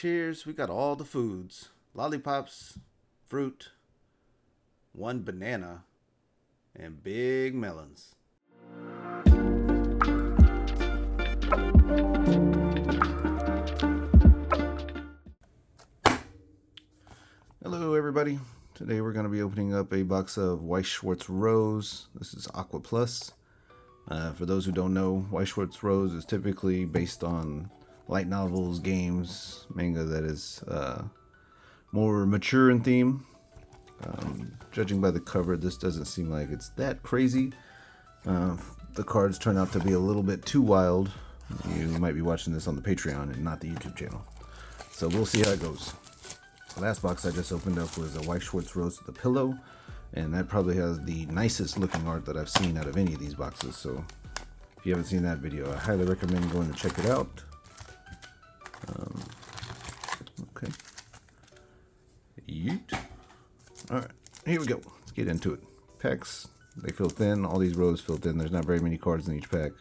Cheers, we got all the foods. Lollipops, fruit, one banana, and big melons. Hello everybody. Today we're going to be opening up a box of Weiss Schwarz Rose. This is AQUAPLUS. For those who don't know, Weiss Schwarz Rose is typically based on light novels, games, manga that is more mature in theme. Judging by the cover, this doesn't seem like it's that crazy. The cards turn out to be a little bit too wild. You might be watching this on the Patreon and not the YouTube channel. So we'll see how it goes. The last box I just opened up was a Weiss Schwarz Rose with a pillow, and that probably has the nicest looking art that I've seen out of any of these boxes. So if you haven't seen that video, I highly recommend going to check it out. Okay. Yeet. Alright, here we go. Let's get into it. Packs, they feel thin. All these rows feel thin. There's not very many cards in each pack.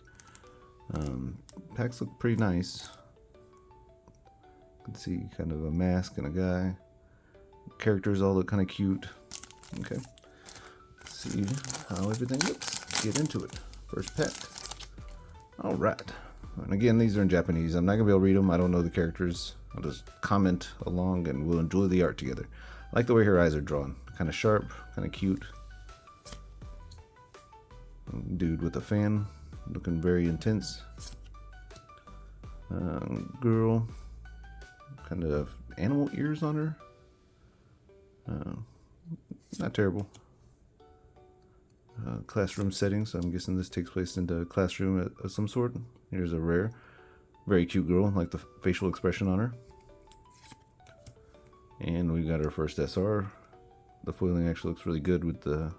Packs look pretty nice. You can see kind of a mask and a guy. Characters all look kind of cute. Okay. Let's see how everything looks. Let's get into it. First pack. Alright. And again, these are in Japanese. I'm not going to be able to read them. I don't know the characters. I'll just comment along and we'll enjoy the art together. I like the way her eyes are drawn. Kind of sharp, kind of cute. Dude with a fan. Looking very intense. Girl. Kind of animal ears on her. Not terrible. Classroom setting, so I'm guessing this takes place in a classroom of some sort. Here's a rare, very cute girl, like the facial expression on her. And we got our first SR. The foiling actually looks really good with the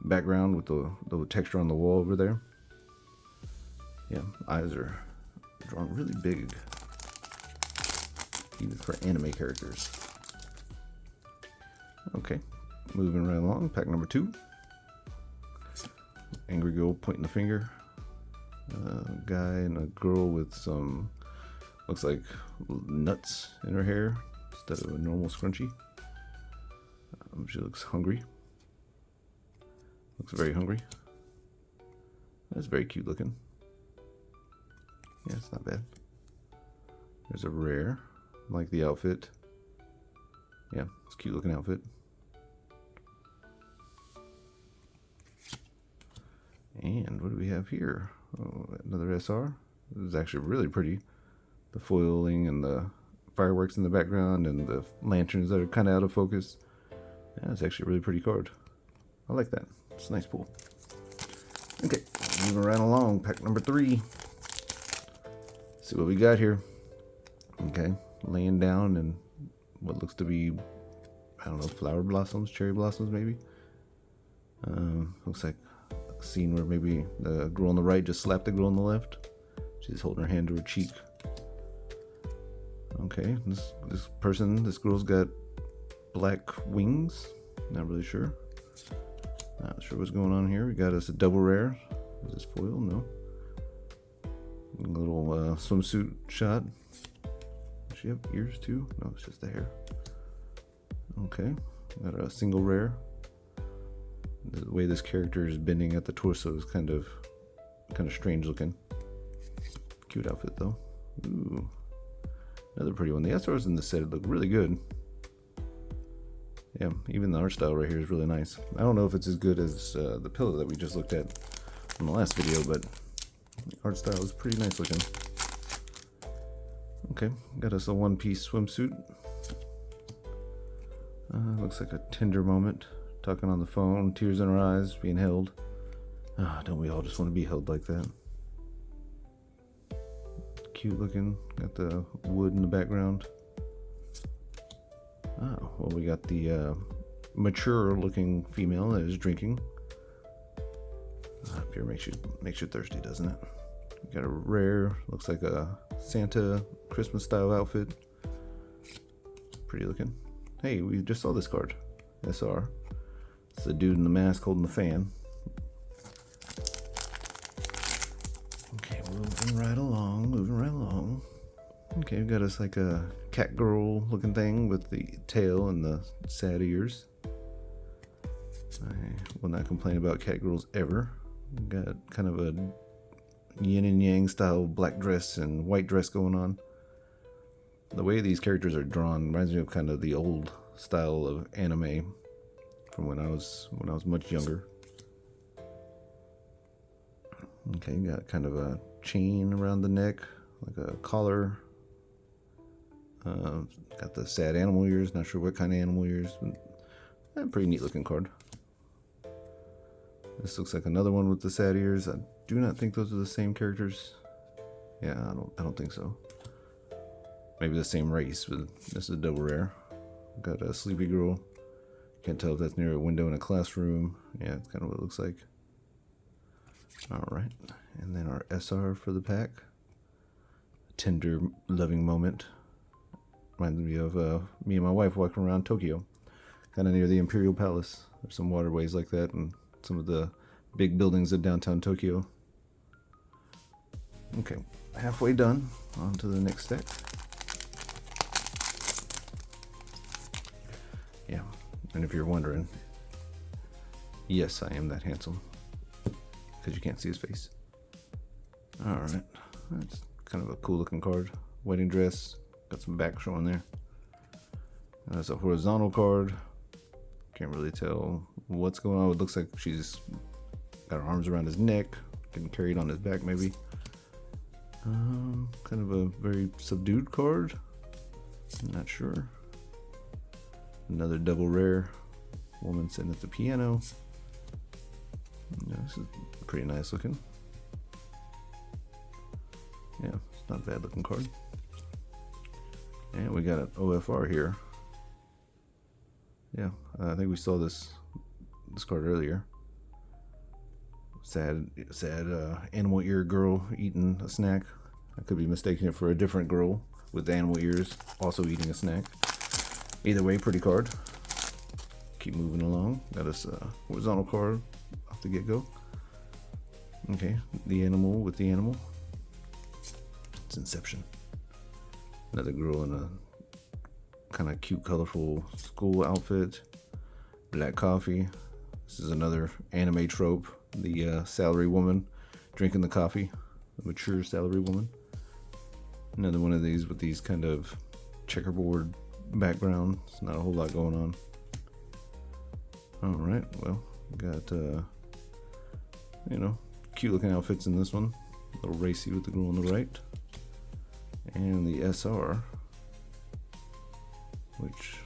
background, with the texture on the wall over there. Yeah, eyes are drawn really big, even for anime characters. Okay, moving right along, pack number 2. Angry girl pointing the finger. Guy and a girl with some, looks like nuts in her hair instead of a normal scrunchie. She looks hungry. Looks very hungry. That's very cute looking. Yeah, it's not bad. There's a rare. Like the outfit. Yeah, it's a cute looking outfit. And what do we have here? Oh, another SR. This is actually really pretty. The foiling and the fireworks in the background and the lanterns that are kind of out of focus. Yeah, it's actually a really pretty card. I like that. It's a nice pull. Okay, moving right along. Pack number 3. See what we got here. Okay, laying down in what looks to be, I don't know, flower blossoms, cherry blossoms maybe. Looks like a scene where maybe the girl on the right just slapped the girl on the left. She's holding her hand to her cheek. Okay, this girl's got black wings. Not really sure. Not sure what's going on here. We got us a double rare. Is this foil? No. A little swimsuit shot. Does she have ears too? No, it's just the hair. Okay, got a single rare. The way this character is bending at the torso is kind of strange looking. Cute outfit though. Ooh, another pretty one. The SRs in the set look really good. Yeah, even the art style right here is really nice. I don't know if it's as good as the pillow that we just looked at in the last video, but the art style is pretty nice looking. Okay, got us a one-piece swimsuit. Looks like a tender moment. Talking on the phone, tears in her eyes, being held. Don't we all just want to be held like that? Cute looking. Got the wood in the background. Oh, well, we got the mature looking female that is drinking. Beer makes you thirsty, doesn't it? We got a rare, looks like a Santa Christmas style outfit. Pretty looking. Hey, we just saw this card. SR. It's the dude in the mask holding the fan. Okay, moving right along. Okay, we've got us like a cat girl looking thing with the tail and the sad ears. I will not complain about cat girls ever. We've got kind of a yin and yang style black dress and white dress going on. The way these characters are drawn reminds me of kind of the old style of anime from when I was much younger. Okay, got kind of a chain around the neck, like a collar. Got the sad animal ears, not sure what kind of animal ears, but pretty neat looking card. This looks like another one with the sad ears. I do not think those are the same characters. Yeah, I don't think so. Maybe the same race, but this is a double rare. Got a sleepy girl. Can't tell if that's near a window in a classroom. Yeah, it's kind of what it looks like. Alright, and then our SR for the pack. Tender, loving moment. Reminds me of me and my wife walking around Tokyo. Kind of near the Imperial Palace. There's some waterways like that and some of the big buildings of downtown Tokyo. Okay, halfway done. On to the next stack. Yeah, and if you're wondering, yes, I am that handsome. Because you can't see his face. Alright, that's kind of a cool looking card. Wedding dress, got some back showing there. That's a horizontal card. Can't really tell what's going on. It looks like she's got her arms around his neck, getting carried on his back maybe. Kind of a very subdued card. I'm not sure. Another double rare. Woman sitting at the piano. Yeah, this is pretty nice looking. Yeah, it's not a bad looking card. And we got an OFR here. Yeah, I think we saw this card earlier. Sad animal ear girl eating a snack. I could be mistaking it for a different girl with animal ears also eating a snack. Either way, pretty card. Keep moving along. Got us a horizontal card off the get-go. Okay, the animal with the animal. It's Inception. Another girl in a kind of cute, colorful school outfit. Black coffee. This is another anime trope. The salary woman drinking the coffee. The mature salary woman. Another one of these with these kind of checkerboard background. It's not a whole lot going on. Alright, well, got, you know, cute looking outfits in this one. A little racy with the girl on the right. And the SR, which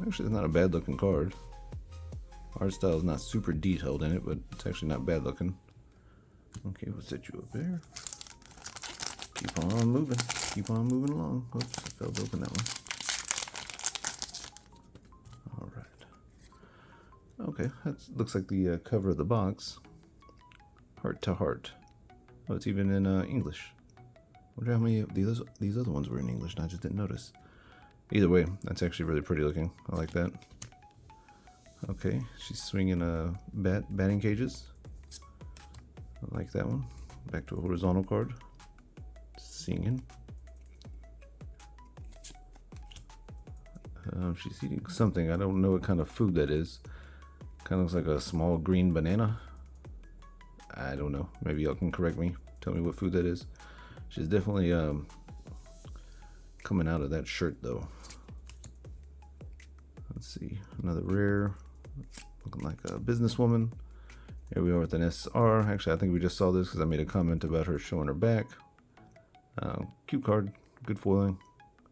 actually is not a bad looking card. Art style is not super detailed in it, but it's actually not bad looking. Okay, we'll set you up there. Keep on moving. Keep on moving along. Oops, I failed to open that one. Alright. Okay, that looks like the cover of the box. Heart to Heart. Oh, it's even in English. I wonder how many of these other ones were in English and I just didn't notice. Either way, that's actually really pretty looking. I like that. Okay, she's swinging batting cages. I like that one. Back to a horizontal card. Singing. She's eating something. I don't know what kind of food that is. Kind of looks like a small green banana. I don't know. Maybe y'all can correct me. Tell me what food that is. She's definitely coming out of that shirt though. Let's see. Another rare. Looking like a businesswoman. Here we are with an SR. Actually, I think we just saw this because I made a comment about her showing her back. Cute card. Good foiling.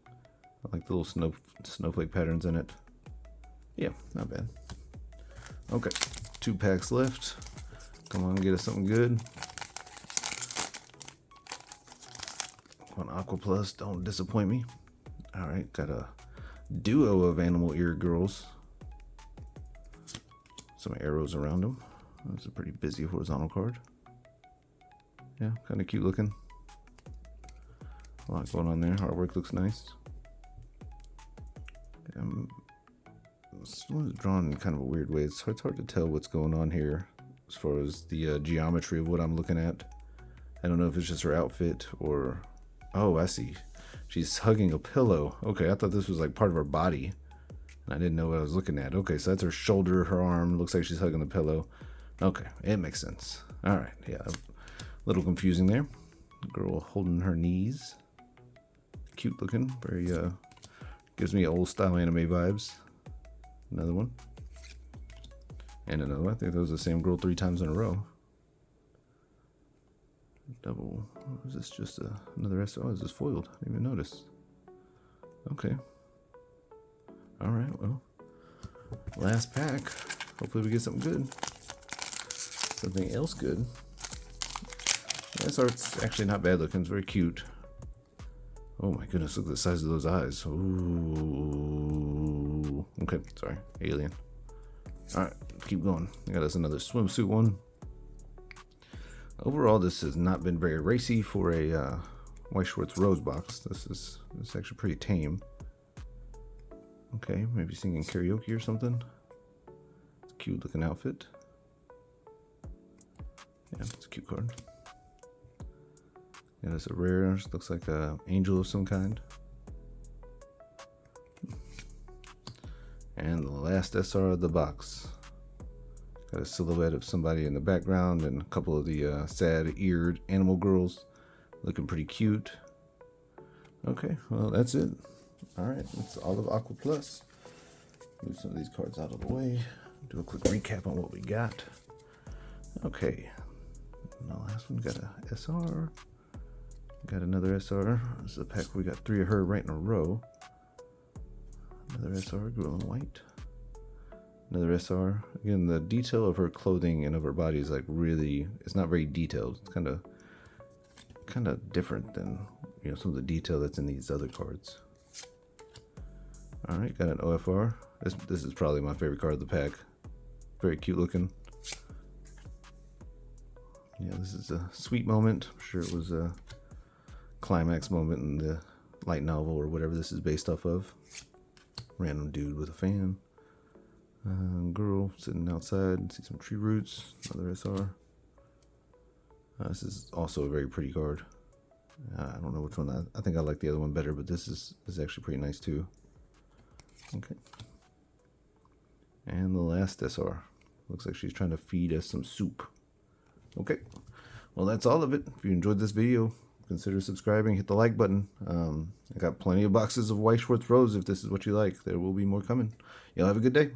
I like the little snowflake patterns in it. Yeah, not bad. Okay, 2 packs left. Come on, get us something good. One AQUAPLUS, don't disappoint me. Alright, got a duo of animal ear girls. Some arrows around them. That's a pretty busy horizontal card. Yeah, kind of cute looking. A lot going on there. Artwork looks nice. This one's drawn in kind of a weird way. It's hard to tell what's going on here as far as the geometry of what I'm looking at. I don't know if it's just her outfit or... Oh, I see. She's hugging a pillow. Okay, I thought this was like part of her body. I didn't know what I was looking at. Okay, so that's her shoulder, her arm. Looks like she's hugging the pillow. Okay, it makes sense. All right, yeah, a little confusing there. Girl holding her knees. Cute looking. Very, gives me old style anime vibes. Another one. And another one. I think that was the same girl 3 times in a row. Double. Is this just another SO? Is this foiled? I didn't even notice. Okay. Alright, well. Last pack. Hopefully we get something good. Something else good. This art's actually not bad looking. It's very cute. Oh my goodness, look at the size of those eyes. Ooh. Okay, sorry. Alien. Alright, keep going. I got us another swimsuit one. Overall, this has not been very racy for a Weiss Schwarz Rose box. This is actually pretty tame. Okay, maybe singing karaoke or something. It's a cute looking outfit. Yeah, it's a cute card. Yeah, it's a rare. Looks like an angel of some kind. And the last SR of the box. Got a silhouette of somebody in the background and a couple of the sad-eared animal girls looking pretty cute. Okay, well, that's it. All right, that's all of Aqua Plus. Move some of these cards out of the way. Do a quick recap on what we got. Okay, and the last one got a SR. Got another SR. This is a pack where we got 3 of her right in a row. Another SR, girl in white. Another SR. Again, the detail of her clothing and of her body is like really, it's not very detailed. It's kind of different than, you know, some of the detail that's in these other cards. All right, got an OFR. This is probably my favorite card of the pack. Very cute looking. Yeah, this is a sweet moment. I'm sure it was a climax moment in the light novel or whatever this is based off of. Random dude with a fan. Girl sitting outside. See some tree roots. Another SR. This is also a very pretty card. I don't know which one. I think I like the other one better, but this is actually pretty nice too. Okay. And the last SR. Looks like she's trying to feed us some soup. Okay. Well, that's all of it. If you enjoyed this video, consider subscribing. Hit the like button. I got plenty of boxes of Weiss Schwarz Rose if this is what you like. There will be more coming. Y'all have a good day.